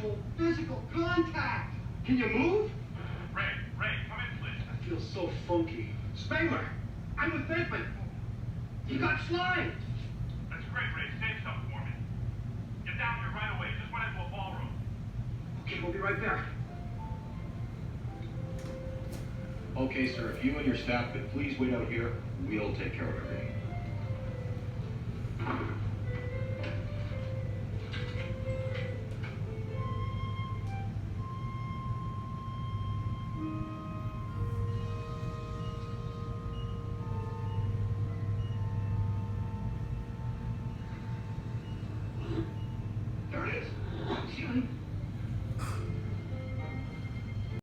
actual physical contact. Can you move? Ray, come in, please. I feel so funky. Spangler, I'm with Bateman. He got slimed. That's great, Ray. Save stuff for me. Get down here right away. Just went into a ballroom. Okay, we'll be right there. Okay, sir, if you and your staff could please wait out here, we'll take care of everything. There it is. See, honey?